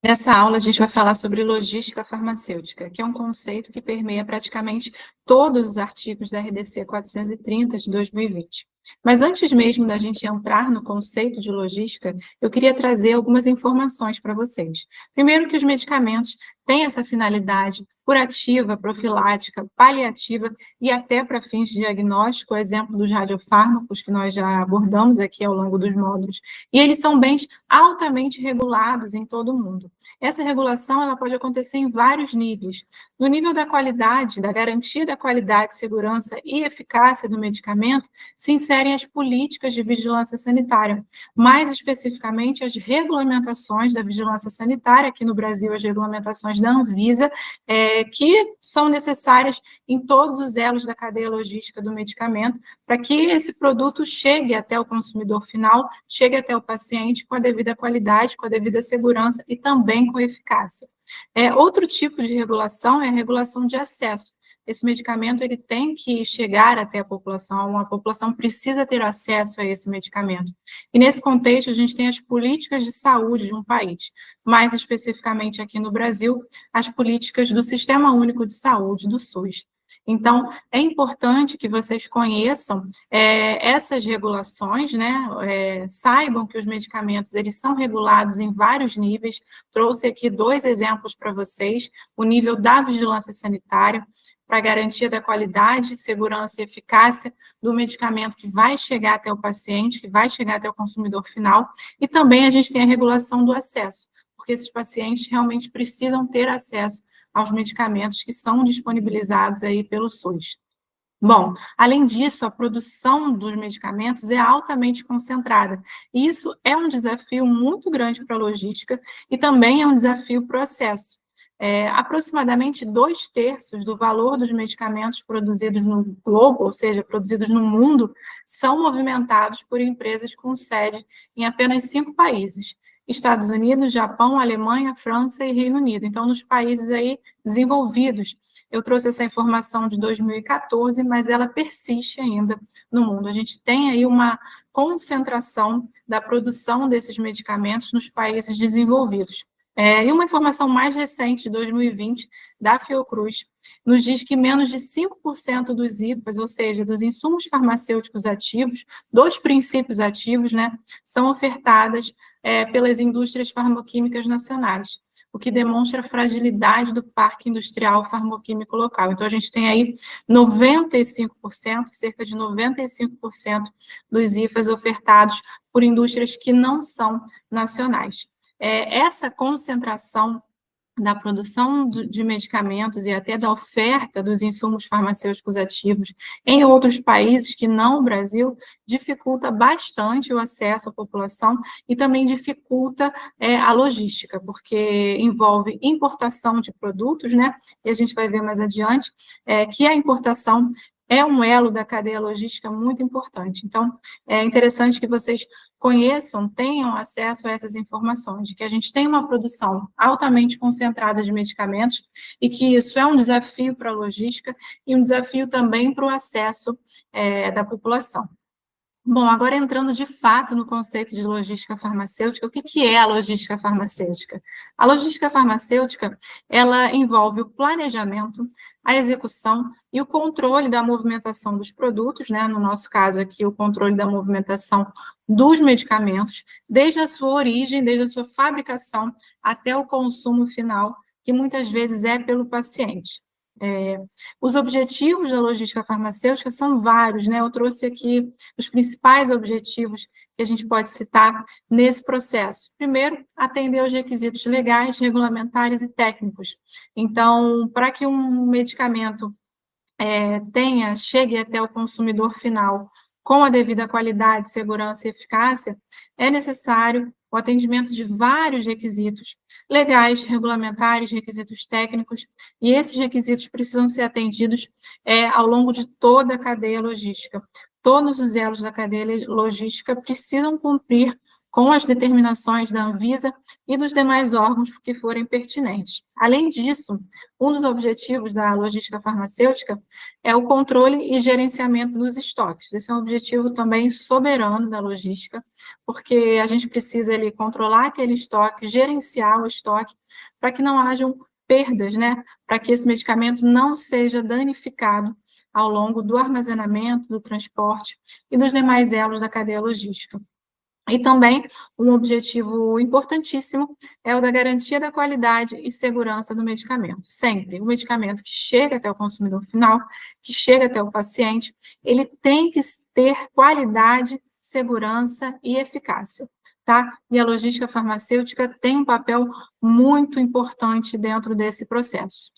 Nessa aula, a gente vai falar sobre logística farmacêutica, que é um conceito que permeia praticamente todos os artigos da RDC 430 de 2020. Mas antes mesmo da gente entrar no conceito de logística, eu queria trazer algumas informações para vocês. Primeiro, que os medicamentos têm essa finalidade curativa, profilática, paliativa e até para fins de diagnóstico, exemplo dos radiofármacos, que nós já abordamos aqui ao longo dos módulos, e eles são bens altamente regulados em todo o mundo. Essa regulação ela pode acontecer em vários níveis. No nível da qualidade, da garantia da qualidade, segurança e eficácia do medicamento, se inserem as políticas de vigilância sanitária, mais especificamente as regulamentações da vigilância sanitária, aqui no Brasil as regulamentações da Anvisa, que são necessárias em todos os elos da cadeia logística do medicamento, para que esse produto chegue até o consumidor final, chegue até o paciente com a devida qualidade, com a devida segurança e também com eficácia. Outro tipo de regulação é a regulação de acesso. Esse medicamento ele tem que chegar até a população precisa ter acesso a esse medicamento. E nesse contexto, a gente tem as políticas de saúde de um país, mais especificamente aqui no Brasil, as políticas do Sistema Único de Saúde, do SUS. Então, é importante que vocês conheçam essas regulações, né? Saibam que os medicamentos eles são regulados em vários níveis. Trouxe aqui 2 exemplos para vocês: o nível da vigilância sanitária, para garantia da qualidade, segurança e eficácia do medicamento que vai chegar até o paciente, que vai chegar até o consumidor final, e também a gente tem a regulação do acesso, porque esses pacientes realmente precisam ter acesso aos medicamentos que são disponibilizados aí pelo SUS. Bom, além disso, a produção dos medicamentos é altamente concentrada. E isso é um desafio muito grande para a logística e também é um desafio para o acesso. Aproximadamente 2/3 do valor dos medicamentos produzidos no globo, ou seja, produzidos no mundo, são movimentados por empresas com sede em apenas 5 países: Estados Unidos, Japão, Alemanha, França e Reino Unido. Então, nos países aí desenvolvidos, eu trouxe essa informação de 2014, mas ela persiste ainda no mundo. A gente tem aí uma concentração da produção desses medicamentos nos países desenvolvidos. E uma informação mais recente, de 2020, da Fiocruz, nos diz que menos de 5% dos IFAs, ou seja, dos insumos farmacêuticos ativos, dos princípios ativos, né, são ofertadas pelas indústrias farmacoquímicas nacionais, o que demonstra a fragilidade do parque industrial farmacoquímico local. Então, a gente tem aí 95%, cerca de 95% dos IFAs ofertados por indústrias que não são nacionais. Essa concentração da produção de medicamentos e até da oferta dos insumos farmacêuticos ativos em outros países que não o Brasil, dificulta bastante o acesso à população e também dificulta a logística, porque envolve importação de produtos, né? E a gente vai ver mais adiante que a importação é um elo da cadeia logística muito importante. Então, é interessante que vocês conheçam, tenham acesso a essas informações, de que a gente tem uma produção altamente concentrada de medicamentos e que isso é um desafio para a logística e um desafio também para o acesso da população. Bom, agora entrando de fato no conceito de logística farmacêutica, o que é a logística farmacêutica? A logística farmacêutica, ela envolve o planejamento, a execução e o controle da movimentação dos produtos, né? No nosso caso aqui, o controle da movimentação dos medicamentos, desde a sua origem, desde a sua fabricação até o consumo final, que muitas vezes é pelo paciente. Os objetivos da logística farmacêutica são vários, né? Eu trouxe aqui os principais objetivos que a gente pode citar nesse processo. Primeiro, atender aos requisitos legais, regulamentares e técnicos. Então, para que um medicamento chegue até o consumidor final com a devida qualidade, segurança e eficácia, é necessário o atendimento de vários requisitos legais, regulamentares, requisitos técnicos, e esses requisitos precisam ser atendidos ao longo de toda a cadeia logística. Todos os elos da cadeia logística precisam cumprir com as determinações da Anvisa e dos demais órgãos que forem pertinentes. Além disso, um dos objetivos da logística farmacêutica é o controle e gerenciamento dos estoques. Esse é um objetivo também soberano da logística, porque a gente precisa ali controlar aquele estoque, gerenciar o estoque, para que não hajam perdas, né? Para que esse medicamento não seja danificado ao longo do armazenamento, do transporte e dos demais elos da cadeia logística. E também um objetivo importantíssimo é o da garantia da qualidade e segurança do medicamento. Sempre, o medicamento que chega até o consumidor final, que chega até o paciente, ele tem que ter qualidade, segurança e eficácia, tá? E a logística farmacêutica tem um papel muito importante dentro desse processo.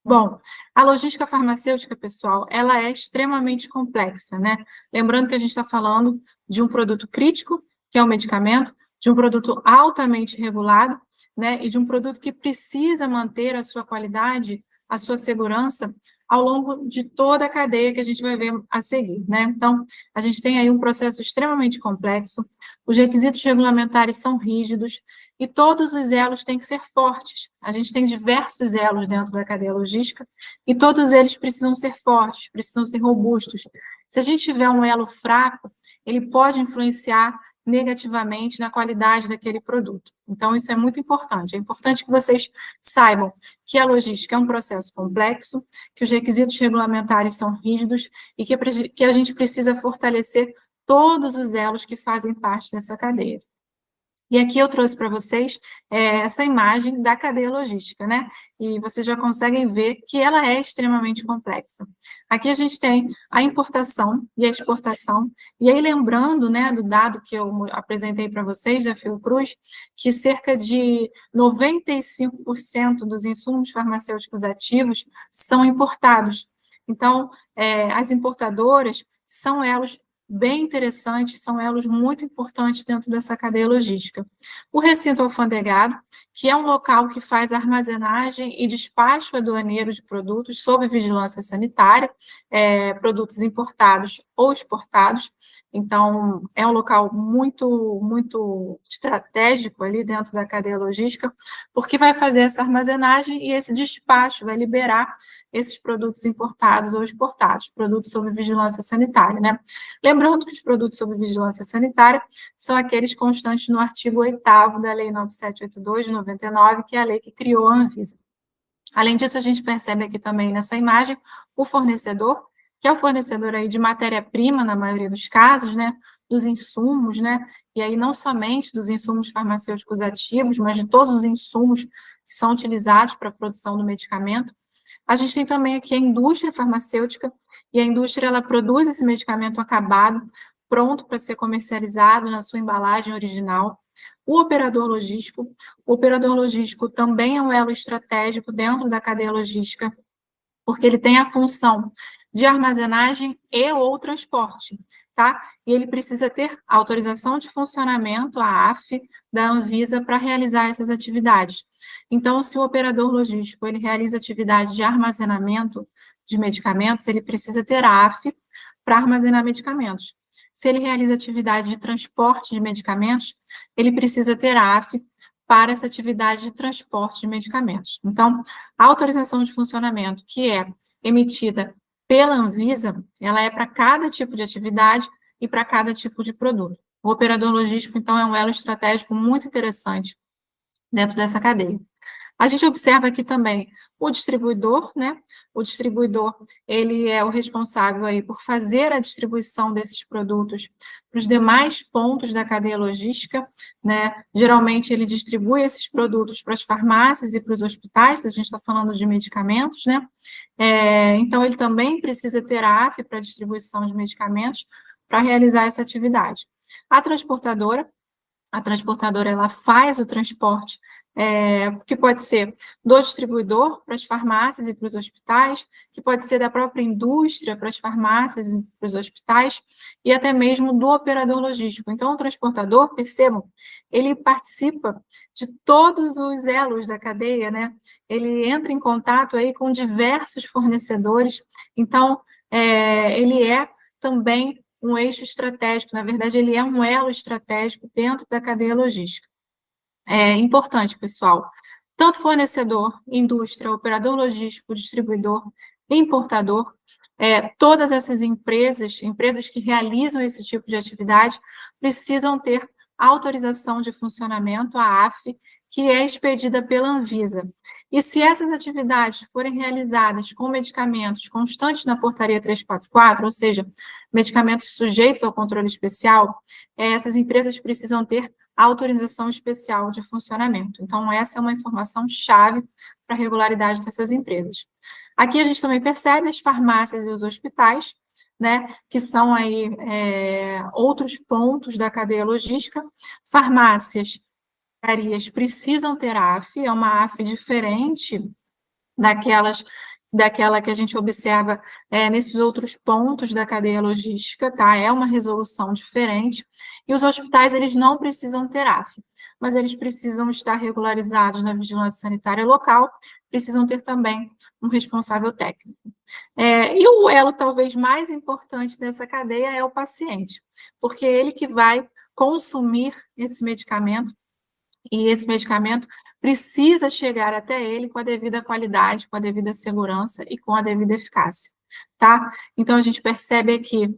Bom, a logística farmacêutica, pessoal, ela é extremamente complexa, né? Lembrando que a gente está falando de um produto crítico, que é o medicamento, de um produto altamente regulado, né? E de um produto que precisa manter a sua qualidade, a sua segurança, ao longo de toda a cadeia que a gente vai ver a seguir, né? Então, a gente tem aí um processo extremamente complexo, os requisitos regulamentares são rígidos, e todos os elos têm que ser fortes. A gente tem diversos elos dentro da cadeia logística e todos eles precisam ser fortes, precisam ser robustos. Se a gente tiver um elo fraco, ele pode influenciar negativamente na qualidade daquele produto. Então, isso é muito importante. É importante que vocês saibam que a logística é um processo complexo, que os requisitos regulamentares são rígidos e que a gente precisa fortalecer todos os elos que fazem parte dessa cadeia. E aqui eu trouxe para vocês essa imagem da cadeia logística, né? E vocês já conseguem ver que ela é extremamente complexa. Aqui a gente tem a importação e a exportação, e aí lembrando, né, do dado que eu apresentei para vocês, da Fiocruz, que cerca de 95% dos insumos farmacêuticos ativos são importados. Então, as importadoras são elos bem interessantes, são elos muito importantes dentro dessa cadeia logística. O recinto alfandegado, que é um local que faz armazenagem e despacho aduaneiro de produtos sob vigilância sanitária, produtos importados ou exportados. Então, é um local muito estratégico ali dentro da cadeia logística, porque vai fazer essa armazenagem e esse despacho vai liberar esses produtos importados ou exportados, produtos sob vigilância sanitária, né? Lembrando que os produtos sob vigilância sanitária são aqueles constantes no artigo 8º da Lei 9782 de 99, que é a lei que criou a Anvisa. Além disso, a gente percebe aqui também nessa imagem o fornecedor, que é o fornecedor aí de matéria-prima, na maioria dos casos, né, dos insumos, né, e aí não somente dos insumos farmacêuticos ativos, mas de todos os insumos que são utilizados para a produção do medicamento. A gente tem também aqui a indústria farmacêutica, e a indústria ela produz esse medicamento acabado, pronto para ser comercializado na sua embalagem original. O operador logístico também é um elo estratégico dentro da cadeia logística, porque ele tem a função de armazenagem e ou transporte, tá? E ele precisa ter autorização de funcionamento, a AF, da Anvisa, para realizar essas atividades. Então, se o operador logístico ele realiza atividade de armazenamento de medicamentos, ele precisa ter a AF para armazenar medicamentos. Se ele realiza atividade de transporte de medicamentos, ele precisa ter a AF para essa atividade de transporte de medicamentos. Então, a autorização de funcionamento, que é emitida pela Anvisa, ela é para cada tipo de atividade e para cada tipo de produto. O operador logístico, então, é um elo estratégico muito interessante dentro dessa cadeia. A gente observa aqui também o distribuidor, né? O distribuidor, ele é o responsável aí por fazer a distribuição desses produtos para os demais pontos da cadeia logística, né? Geralmente ele distribui esses produtos para as farmácias e para os hospitais, a gente está falando de medicamentos, né? Então ele também precisa ter a AF para distribuição de medicamentos para realizar essa atividade. A transportadora ela faz o transporte, que pode ser do distribuidor para as farmácias e para os hospitais, que pode ser da própria indústria para as farmácias e para os hospitais, e até mesmo do operador logístico. Então, o transportador, percebam, ele participa de todos os elos da cadeia, né? Ele entra em contato aí com diversos fornecedores, então, ele é também um eixo estratégico, na verdade, ele é um elo estratégico dentro da cadeia logística. É importante, pessoal, tanto fornecedor, indústria, operador logístico, distribuidor, importador, todas essas empresas que realizam esse tipo de atividade, precisam ter autorização de funcionamento, a AF, que é expedida pela Anvisa. E se essas atividades forem realizadas com medicamentos constantes na portaria 344, ou seja, medicamentos sujeitos ao controle especial, essas empresas precisam ter autorização especial de funcionamento. Então, essa é uma informação chave para a regularidade dessas empresas. Aqui a gente também percebe as farmácias e os hospitais, né, que são aí outros pontos da cadeia logística. Farmácias, drogarias precisam ter AF, é uma AF diferente daquela que a gente observa nesses outros pontos da cadeia logística, tá? É uma resolução diferente. E os hospitais, eles não precisam ter AF, mas eles precisam estar regularizados na vigilância sanitária local, precisam ter também um responsável técnico. E o elo talvez mais importante dessa cadeia é o paciente, porque é ele que vai consumir esse medicamento, e esse medicamento precisa chegar até ele com a devida qualidade, com a devida segurança e com a devida eficácia, tá? Então, a gente percebe aqui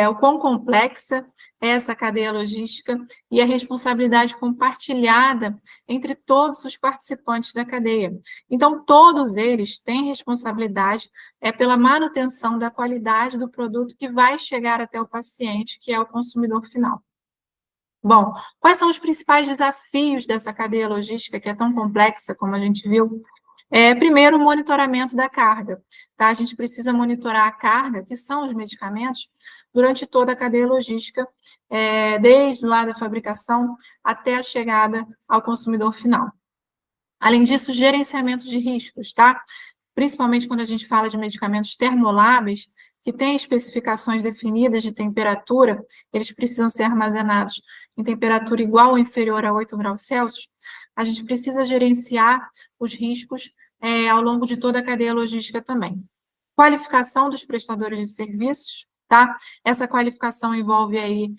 o quão complexa é essa cadeia logística e a responsabilidade compartilhada entre todos os participantes da cadeia. Então, todos eles têm responsabilidade pela manutenção da qualidade do produto que vai chegar até o paciente, que é o consumidor final. Bom, quais são os principais desafios dessa cadeia logística que é tão complexa, como a gente viu? Primeiro, o monitoramento da carga, tá? A gente precisa monitorar a carga, que são os medicamentos, durante toda a cadeia logística, desde lá da fabricação até a chegada ao consumidor final. Além disso, gerenciamento de riscos, tá? Principalmente quando a gente fala de medicamentos termoláveis, que têm especificações definidas de temperatura, eles precisam ser armazenados em temperatura igual ou inferior a 8 graus Celsius, a gente precisa gerenciar os riscos ao longo de toda a cadeia logística também. Qualificação dos prestadores de serviços, tá? Essa qualificação envolve aí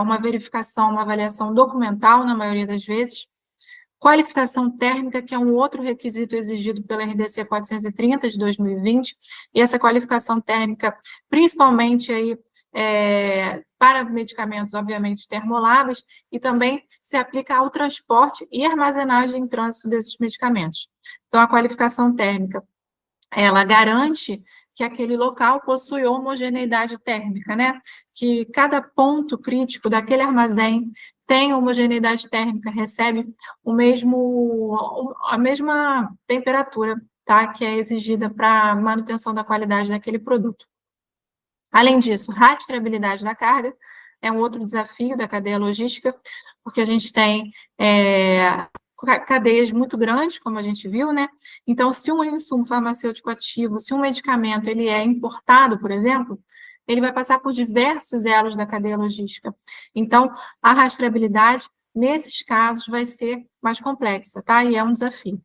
uma verificação, uma avaliação documental, na maioria das vezes. Qualificação térmica, que é um outro requisito exigido pela RDC 430 de 2020, e essa qualificação térmica, principalmente aí, para medicamentos, obviamente, termoláveis, e também se aplica ao transporte e armazenagem em trânsito desses medicamentos. Então, a qualificação térmica, ela garante que aquele local possui homogeneidade térmica, né? Que cada ponto crítico daquele armazém tem homogeneidade térmica, recebe a mesma temperatura, tá? Que é exigida para manutenção da qualidade daquele produto. Além disso, rastreabilidade da carga é um outro desafio da cadeia logística, porque a gente tem cadeias muito grandes, como a gente viu, né? Então, se um insumo farmacêutico ativo, se um medicamento ele é importado, por exemplo, ele vai passar por diversos elos da cadeia logística. Então, a rastreabilidade, nesses casos, vai ser mais complexa, tá? E é um desafio.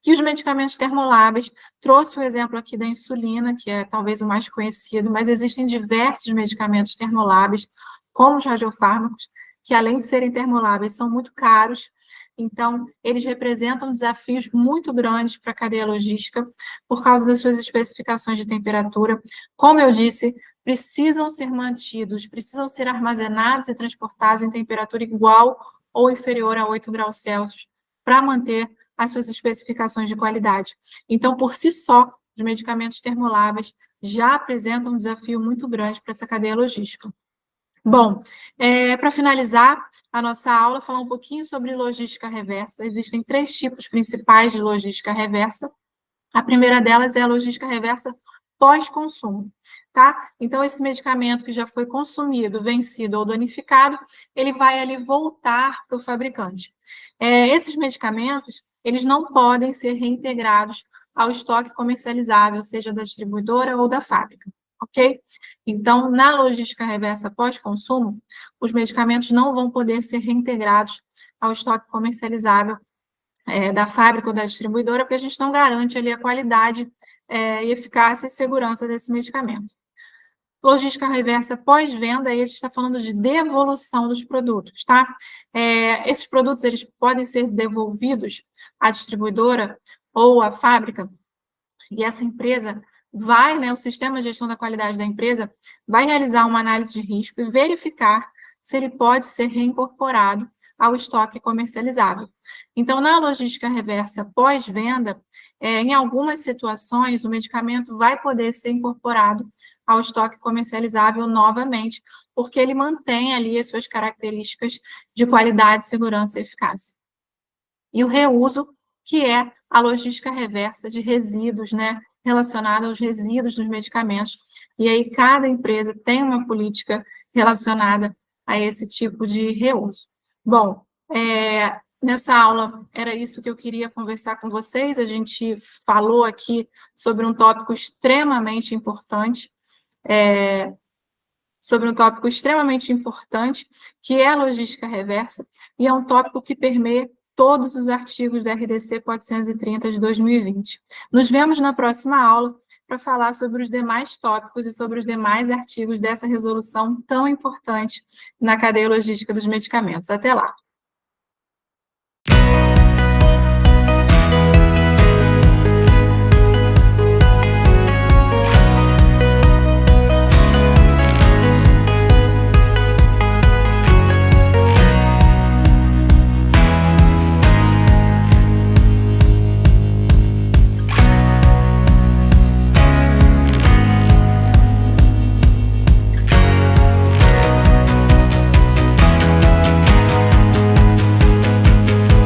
E os medicamentos termoláveis, trouxe o exemplo aqui da insulina, que é talvez o mais conhecido, mas existem diversos medicamentos termoláveis, como os radiofármacos, que além de serem termoláveis, são muito caros, então eles representam desafios muito grandes para a cadeia logística, por causa das suas especificações de temperatura. Como eu disse, precisam ser mantidos, precisam ser armazenados e transportados em temperatura igual ou inferior a 8 graus Celsius, para manter as suas especificações de qualidade. Então, por si só, os medicamentos termoláveis já apresentam um desafio muito grande para essa cadeia logística. Bom, para finalizar a nossa aula, falar um pouquinho sobre logística reversa. Existem 3 tipos principais de logística reversa. A primeira delas é a logística reversa pós-consumo, tá? Então, esse medicamento que já foi consumido, vencido ou danificado, ele vai ali voltar para o fabricante. Esses medicamentos, eles não podem ser reintegrados ao estoque comercializável, seja da distribuidora ou da fábrica, ok? Então, na logística reversa pós-consumo, os medicamentos não vão poder ser reintegrados ao estoque comercializável da fábrica ou da distribuidora, porque a gente não garante ali a qualidade e eficácia e segurança desse medicamento. Logística reversa pós-venda, aí a gente está falando de devolução dos produtos, tá? Esses produtos, eles podem ser devolvidos à distribuidora ou à fábrica, e essa empresa vai, né, o sistema de gestão da qualidade da empresa vai realizar uma análise de risco e verificar se ele pode ser reincorporado ao estoque comercializável. Então, na logística reversa pós-venda, em algumas situações, o medicamento vai poder ser incorporado ao estoque comercializável novamente, porque ele mantém ali as suas características de qualidade, segurança e eficácia. E o reuso, que é a logística reversa de resíduos, né, relacionada aos resíduos dos medicamentos. E aí cada empresa tem uma política relacionada a esse tipo de reuso. Bom, nessa aula era isso que eu queria conversar com vocês. A gente falou aqui sobre um tópico extremamente importante, que é a logística reversa, e é um tópico que permeia todos os artigos da RDC 430 de 2020. Nos vemos na próxima aula para falar sobre os demais tópicos e sobre os demais artigos dessa resolução tão importante na cadeia logística dos medicamentos. Até lá!